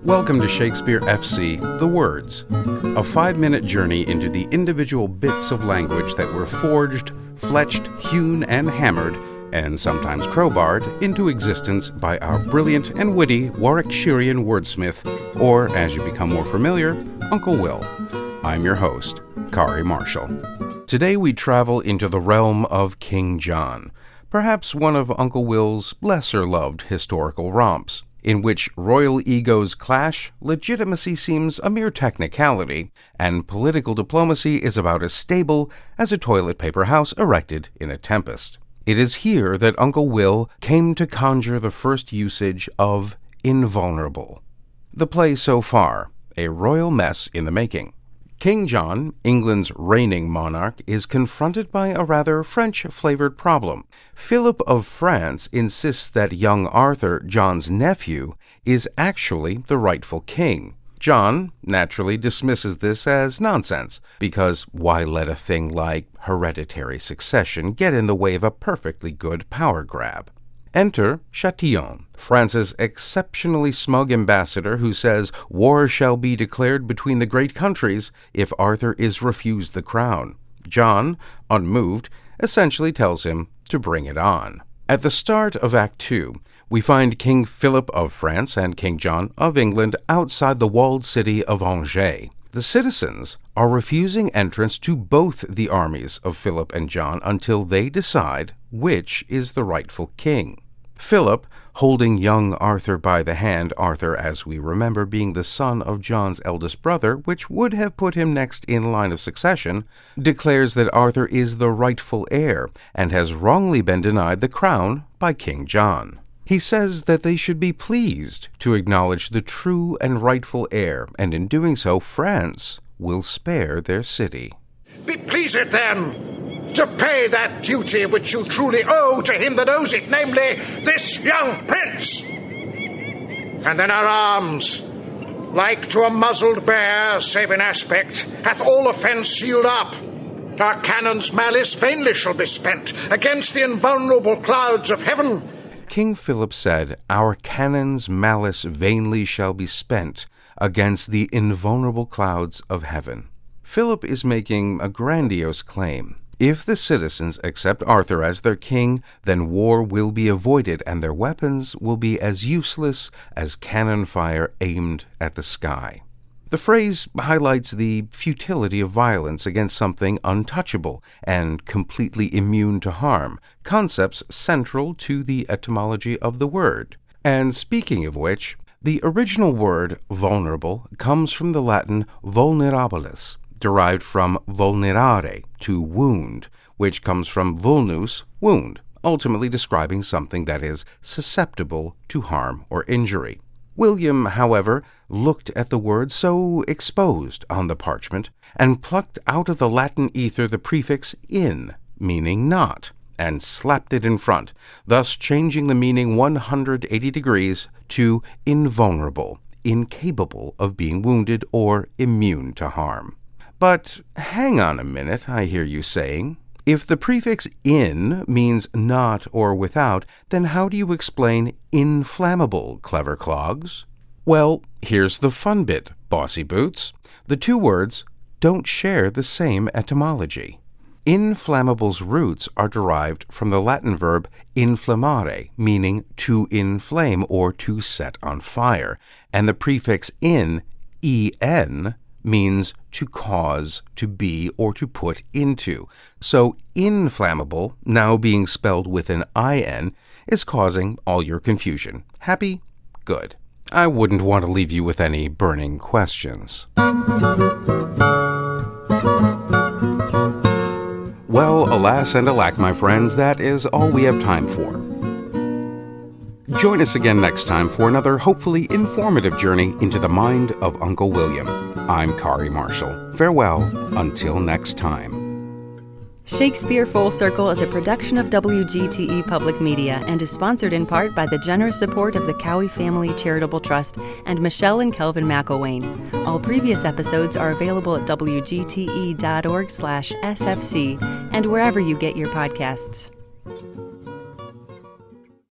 Welcome to Shakespeare FC, The Words, a 5-minute journey into the individual bits of language that were forged, fletched, hewn, and hammered, and sometimes crowbarred, into existence by our brilliant and witty Warwickshirean wordsmith, or, as you become more familiar, Uncle Will. I'm your host, Kari Marshall. Today we travel into the realm of King John, perhaps one of Uncle Will's lesser-loved historical romps, in which royal egos clash, legitimacy seems a mere technicality, and political diplomacy is about as stable as a toilet paper house erected in a tempest. It is here that Uncle Will came to conjure the first usage of invulnerable. The play so far, a royal mess in the making. King John, England's reigning monarch, is confronted by a rather French-flavored problem. Philip of France insists that young Arthur, John's nephew, is actually the rightful king. John naturally dismisses this as nonsense, because why let a thing like hereditary succession get in the way of a perfectly good power grab? Enter Chatillon, France's exceptionally smug ambassador who says war shall be declared between the great countries if Arthur is refused the crown. John, unmoved, essentially tells him to bring it on. At the start of Act 2, we find King Philip of France and King John of England outside the walled city of Angers. The citizens are refusing entrance to both the armies of Philip and John until they decide which is the rightful king. Philip, holding young Arthur by the hand, Arthur, as we remember, being the son of John's eldest brother, which would have put him next in line of succession, declares that Arthur is the rightful heir and has wrongly been denied the crown by King John. He says that they should be pleased to acknowledge the true and rightful heir, and in doing so, France will spare their city. Be pleased, then, to pay that duty which you truly owe to him that owes it, namely, this young prince. And then our arms, like to a muzzled bear, save in aspect, hath all offence sealed up. Our cannon's malice vainly shall be spent against the invulnerable clouds of heaven. King Philip said, "Our cannon's malice vainly shall be spent against the invulnerable clouds of heaven." Philip is making a grandiose claim. If the citizens accept Arthur as their king, then war will be avoided and their weapons will be as useless as cannon fire aimed at the sky. The phrase highlights the futility of violence against something untouchable and completely immune to harm, concepts central to the etymology of the word. And speaking of which, the original word vulnerable comes from the Latin vulnerabilis, derived from vulnerare, to wound, which comes from vulnus, wound, ultimately describing something that is susceptible to harm or injury. William, however, looked at the word so exposed on the parchment and plucked out of the Latin ether the prefix in, meaning not, and slapped it in front, thus changing the meaning 180 degrees to invulnerable, incapable of being wounded or immune to harm. But hang on a minute, I hear you saying. If the prefix in means not or without, then how do you explain inflammable, clever clogs? Well, here's the fun bit, bossy boots. The two words don't share the same etymology. Inflammable's roots are derived from the Latin verb inflammare, meaning to inflame or to set on fire, and the prefix en means to cause, to be, or to put into. So inflammable, now being spelled with an in, is causing all your confusion. Happy? Good. I wouldn't want to leave you with any burning questions. Well, alas and alack, my friends, that is all we have time for. Join us again next time for another hopefully informative journey into the mind of Uncle William. I'm Kari Marshall. Farewell until next time. Shakespeare Full Circle is a production of WGTE Public Media and is sponsored in part by the generous support of the Cowie Family Charitable Trust and Michelle and Kelvin McElwain. All previous episodes are available at wgte.org/sfc and wherever you get your podcasts.